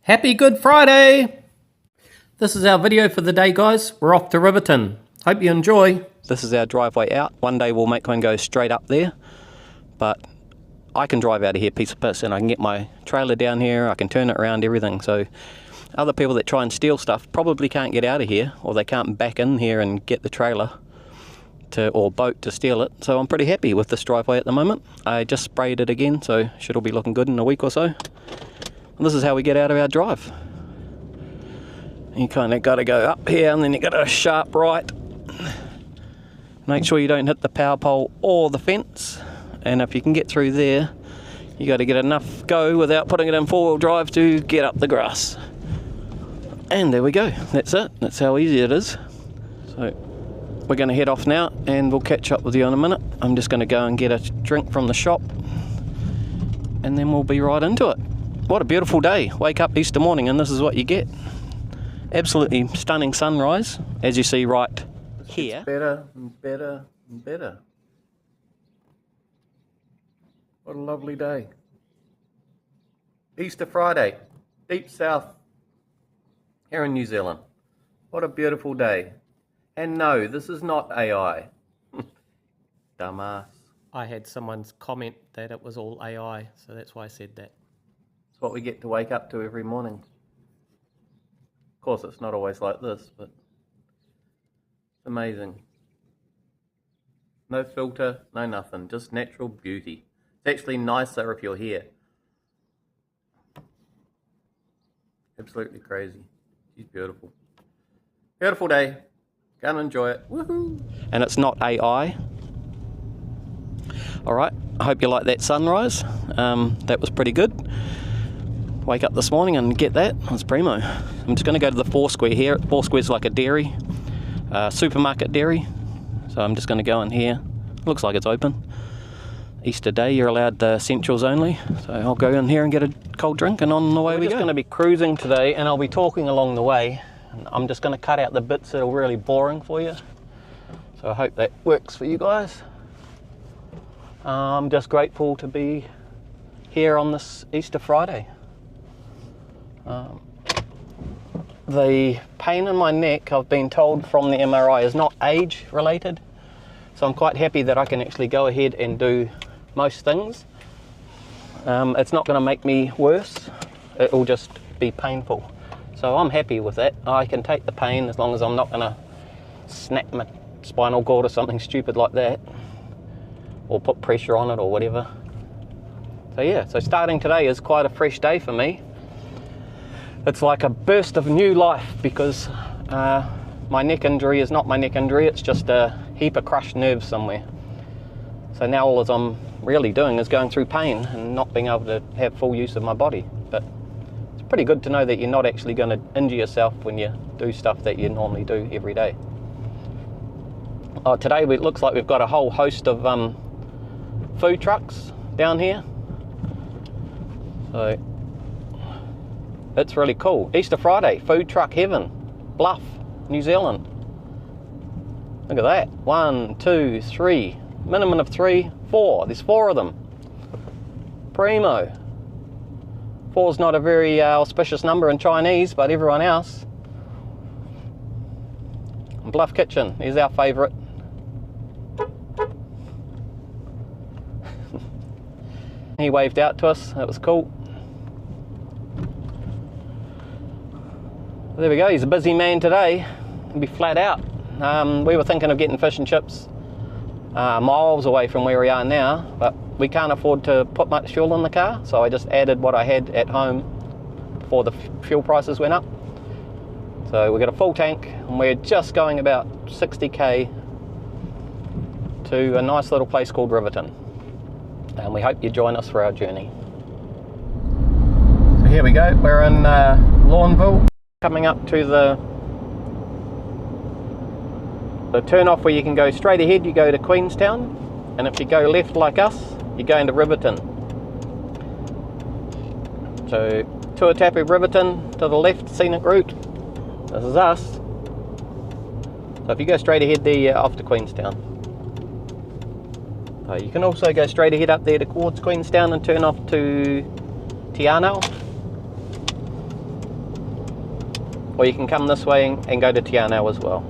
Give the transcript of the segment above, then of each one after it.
Happy Good Friday! This is our video for the day, guys. We're off to Riverton. Hope you enjoy. This is our driveway out. One day we'll make one go straight up there, but I can drive out of here piece of piss and I can get my trailer down here, I can turn it around, everything. So other people that try and steal stuff probably can't get out of here, or they can't back in here and get the trailer or boat to steal it. So I'm pretty happy with this driveway at the moment. I just sprayed it again, so should all be looking good in a week or so. And this is how we get out of our drive. You kind of got to go up here and then you got a sharp right. Make sure you don't hit the power pole or the fence. And if you can get through there, you got to get enough go without putting it in four-wheel drive to get up the grass. And there we go. That's it. That's how easy it is. So we're going to head off now and we'll catch up with you in a minute. I'm just going to go and get a drink from the shop and then we'll be right into it. What a beautiful day. Wake up Easter morning and this is what you get. Absolutely stunning sunrise, as you see right here. It's better and better and better. What a lovely day. Easter Friday, deep south here in New Zealand. What a beautiful day. And no, this is not AI. Dumbass. I had someone's comment that it was all AI, so that's why I said that. It's what we get to wake up to every morning. Of course, it's not always like this, but it's amazing. No filter, no nothing, just natural beauty. It's actually nicer if you're here. Absolutely crazy. She's beautiful. Beautiful day. Go and enjoy it. Woohoo! And it's not AI. Alright, I hope you like that sunrise. That was pretty good. Wake up this morning and get that. It's primo. I'm just going to go to the Foursquare here. Foursquare's like a dairy, supermarket dairy. So I'm just going to go in here. Looks like it's open. Easter Day, you're allowed the essentials only. So I'll go in here and get a cold drink and on the way we go. We're just going to be cruising today and I'll be talking along the way. I'm just going to cut out the bits that are really boring for you. So I hope that works for you guys. I'm just grateful to be here on this Easter Friday. The pain in my neck, I've been told from the MRI, is not age related. So I'm quite happy that I can actually go ahead and do most things. It's not going to make me worse. It will just be painful. So I'm happy with that. I can take the pain as long as I'm not going to snap my spinal cord or something stupid like that, or put pressure on it or whatever. So yeah, so starting today is quite a fresh day for me. It's like a burst of new life because my neck injury is not my neck injury, it's just a heap of crushed nerves somewhere. So now all that I'm really doing is going through pain and not being able to have full use of my body. But it's pretty good to know that you're not actually going to injure yourself when you do stuff that you normally do every day. Today it looks like we've got a whole host of food trucks down here. So it's really cool. Easter Friday, food truck heaven, Bluff, New Zealand. Look at that. 1, 2, 3, minimum of 3, 4. There's 4 of them. Primo. 4's not a very auspicious number in Chinese, but everyone else. Bluff Kitchen is our favourite. He waved out to us, that was cool. There we go, he's a busy man today. He'll be flat out. We were thinking of getting fish and chips miles away from where we are now, but we can't afford to put much fuel in the car, so I just added what I had at home before the fuel prices went up. So we got a full tank and we're just going about 60k to a nice little place called Riverton. And we hope you join us for our journey. So here we go, we're in Lawnville. Coming up to the turnoff where you can go straight ahead, you go to Queenstown, and if you go left like us, you go into Riverton. So Tuatapu Riverton to the left, Scenic route. This is us. So if you go straight ahead there, you're off to Queenstown. You can also go straight ahead up there towards Queenstown and turn off to Te Anau. or you can come this way and go to Te Anau as well.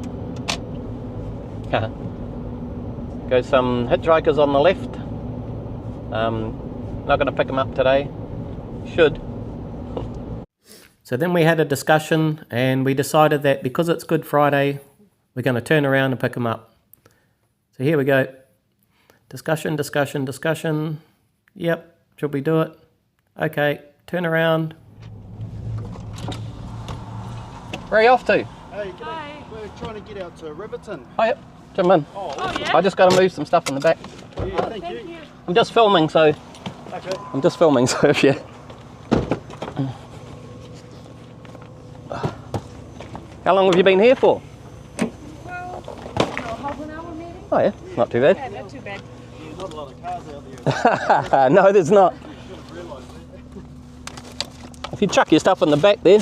Go some Hitchhikers on the left. Not going to pick them up today. Should. So then we had a discussion and we decided that because it's Good Friday, we're going to turn around and pick them up. So here we go. Discussion, discussion, discussion. Yep, should we do it? Okay, turn around. Where are you off to? Hey, g'day. We're trying to get out to Riverton. Oh, yep. Come in. Oh, yeah? I just got to move some stuff in the back. yeah, thank you. I'm just filming, so... Okay. I'm just filming, so if you... How long have you been here for? Well, half an hour maybe? Oh yeah, not too bad. Yeah, not too bad. There's not a lot of cars out there. No, there's not. You should have realised that. If you chuck your stuff in the back there.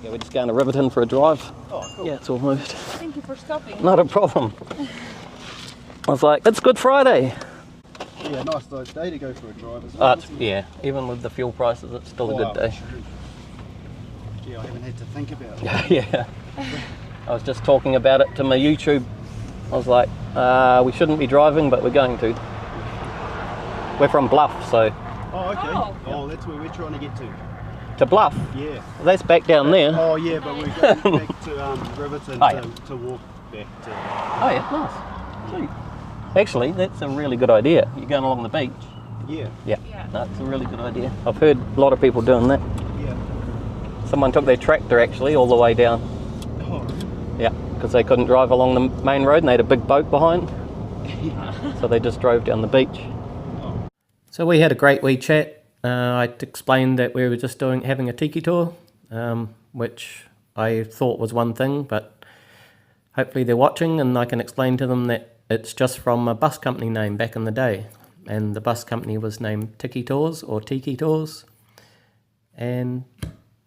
Yeah, we're just going to Riverton for a drive. Oh, cool. Yeah, it's all moved. Thank you for stopping. Not a problem. I was like, it's Good Friday. Yeah, nice day to go for a drive as well. Yeah, even with the fuel prices, it's still a good day. Yeah, I haven't had to think about it. Yeah. I was just talking about it to my YouTube. I was like, we shouldn't be driving, but we're going to. We're from Bluff, so... Oh, okay. Oh. Oh, that's where we're trying to get to. To Bluff? Yeah. That's back down there. Oh, yeah, but we're going back to Riverton Oh, yeah. to walk back to... Oh yeah, nice. Sweet. Actually, that's a really good idea. You're going along the beach. Yeah. Yeah. Yeah. That's a really good idea. I've heard a lot of people doing that. Yeah. Someone took their tractor actually all the way down. Oh, Yeah, because they couldn't drive along the main road and they had a big boat behind. So they just drove down the beach. Oh. So we had a great wee chat. I explained that we were just having a tiki tour, which I thought was one thing, but hopefully they're watching and I can explain to them that it's just from a bus company name back in the day. And the bus company was named Tiki Tours or Tiki Tours. And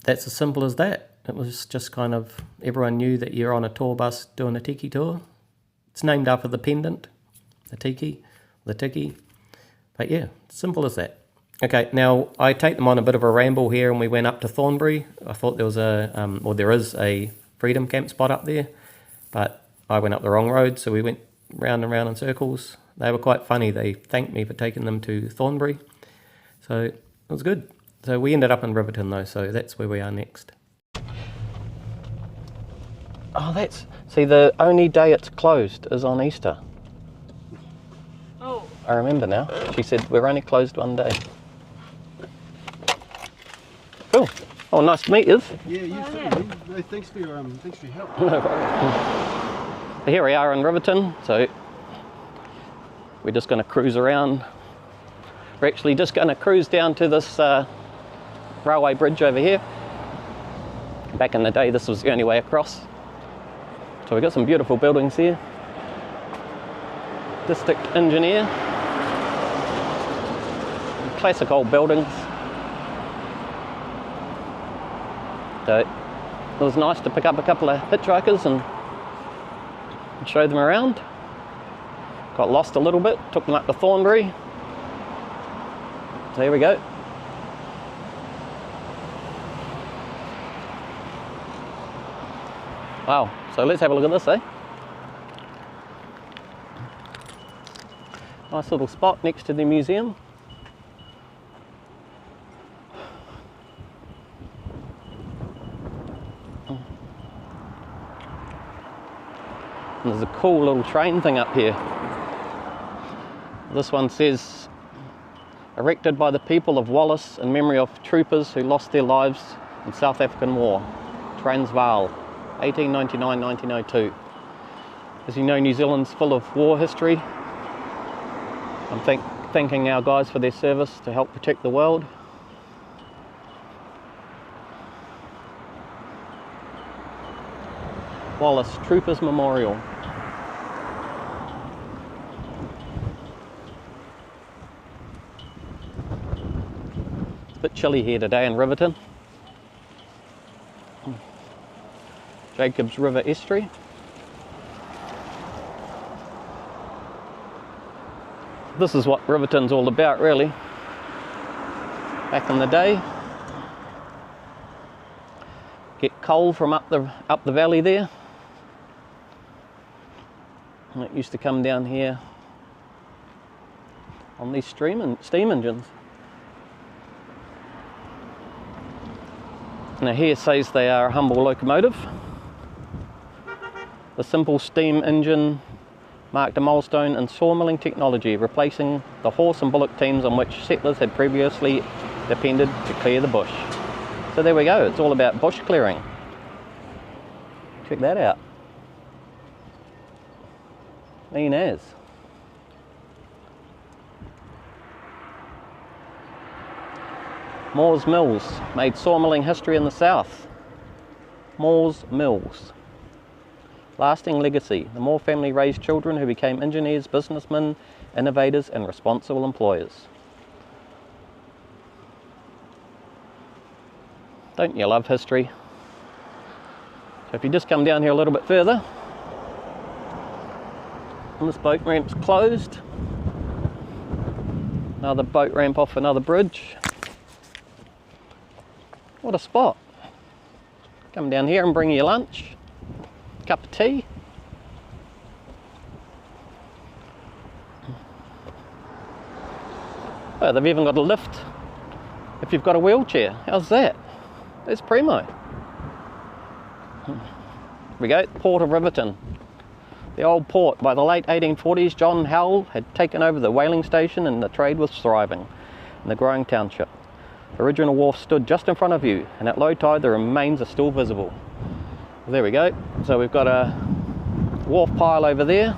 that's as simple as that. It was just kind of, everyone knew that you're on a tour bus doing a tiki tour. It's named after the pendant, the tiki. But yeah, simple as that. Okay, now I take them on a bit of a ramble here and we went up to Thornbury. I thought there was there is a freedom camp spot up there, but I went up the wrong road, so we went round and round in circles. They were quite funny. They thanked me for taking them to Thornbury. So it was good. So we ended up in Riverton though, so that's where we are next. Oh, see, the only day it's closed is on Easter. Oh. I remember now. She said, we're only closed one day. Cool. Oh, nice to meet you. Yeah, you too. yeah. No, thanks for your help. Here we are in Riverton, so we're just going to cruise around. We're actually just going to cruise down to this railway bridge over here. Back in the day, this was the only way across. So we've got some beautiful buildings here. District engineer. Classic old buildings. So it was nice to pick up a couple of hitchhikers and show them around. Got lost a little bit, took them up to Thornbury. So here we go. Wow, so let's have a look at this, eh? Nice little spot next to the museum. And there's a cool little train thing up here. This one says, erected by the people of Wallace in memory of troopers who lost their lives in South African War, Transvaal, 1899-1902. As you know, New Zealand's full of war history. I'm thanking our guys for their service to help protect the world. Wallace Troopers Memorial. It's a bit chilly here today in Riverton. Jacobs River Estuary. This is what Riverton's all about, really. Back in the day. get coal from up the valley there. And it used to come down here on these steam engines. Now here says they are a humble locomotive. The simple steam engine marked a milestone in sawmilling technology, replacing the horse and bullock teams on which settlers had previously depended to clear the bush. So there we go, it's all about bush clearing. Check that out. Mean as. Moore's Mills made sawmilling history in the south. Moore's Mills. Lasting legacy. The Moore family raised children who became engineers, businessmen, innovators and responsible employers. Don't you love history? So if you just come down here a little bit further, and this boat ramp's closed. Another boat ramp off another bridge. What a spot. Come down here and bring your lunch, cup of tea. Oh, they've even got a lift if you've got a wheelchair. How's that? That's primo. Here we go, Port of Riverton. The old port. By the late 1840s, John Howell had taken over the whaling station and the trade was thriving in the growing township. The original wharf stood just in front of you, and at low tide the remains are still visible. Well, there we go. So we've got a wharf pile over there,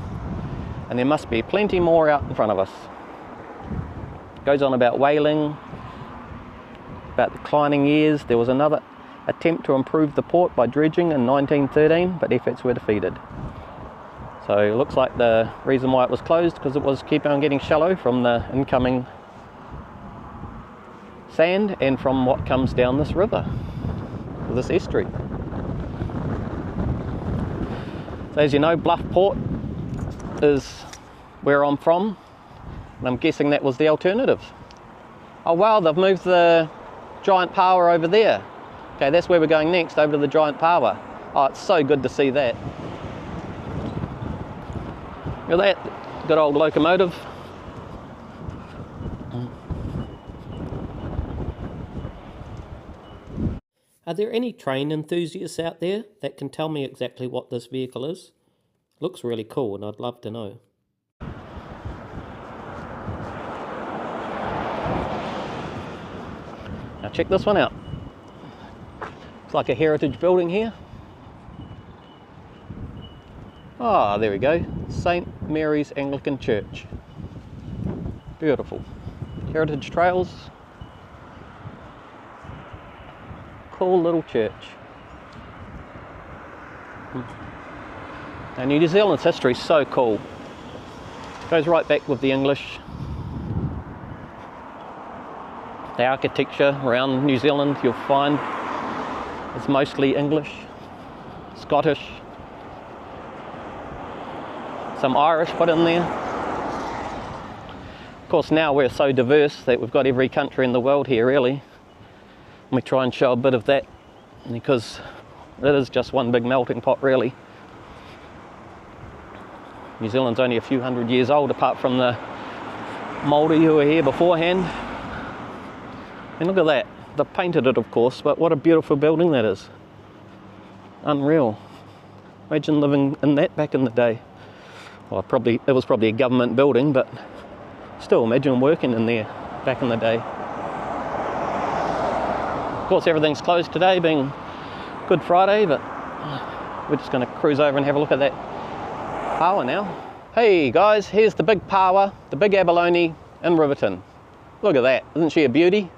and there must be plenty more out in front of us. Goes on about whaling, about declining years. There was another attempt to improve the port by dredging in 1913, but efforts were defeated. So it looks like the reason why it was closed because it was keep on getting shallow from the incoming sand and from what comes down this river, this estuary. So as you know, Bluff Port is where I'm from, and I'm guessing that was the alternative. Oh wow, they've moved the giant pāua over there. Okay, that's where we're going next, over to the giant pāua. Oh, it's so good to see that. Look at that, good old locomotive. Are there any train enthusiasts out there that can tell me exactly what this vehicle is? Looks really cool and I'd love to know. Now check this one out. It's like a heritage building here. Ah, there we go. St. Mary's Anglican Church. Beautiful. Heritage trails. Cool little church. Now New Zealand's history is so cool. Goes right back with the English. The architecture around New Zealand you'll find is mostly English, Scottish, some Irish put in there. Of course now we're so diverse that we've got every country in the world here really. And we try and show a bit of that because it is just one big melting pot really. New Zealand's only a few hundred years old apart from the Māori who were here beforehand. And look at that, they painted it of course, but what a beautiful building that is. Unreal. Imagine living in that back in the day. Well, it was probably a government building, but still imagine working in there back in the day. Of course everything's closed today being Good Friday, but we're just going to cruise over and have a look at that pāua now. Hey guys, here's the big pāua, the big abalone in Riverton. Look at that, isn't she a beauty?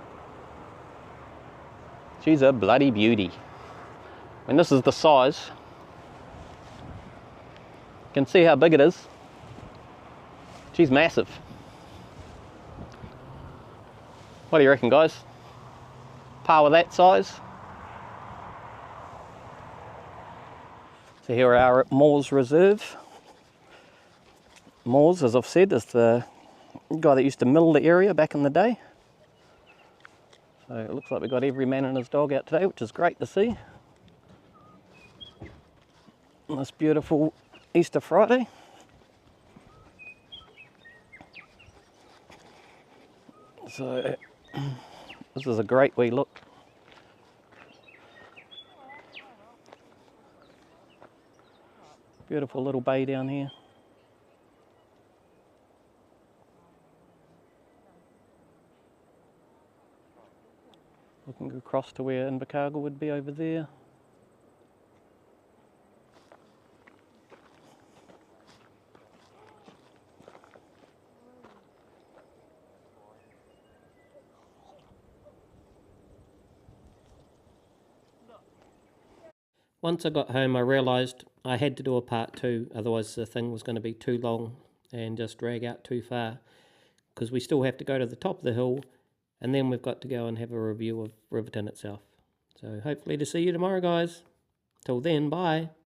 She's a bloody beauty. And this is the size. You can see how big it is. She's massive. What do you reckon guys? Pāua that size? So here we are at Moore's Reserve. Moore's, as I've said, is the guy that used to mill the area back in the day. So it looks like we've got every man and his dog out today, which is great to see. on this beautiful Easter Friday. So this is a great wee look. Beautiful little bay down here. Looking across to where Invercargill would be over there. Once I got home, I realised I had to do a part 2, otherwise the thing was going to be too long and just drag out too far, because we still have to go to the top of the hill, and then we've got to go and have a review of Riverton itself. So hopefully to see you tomorrow, guys. Till then, bye.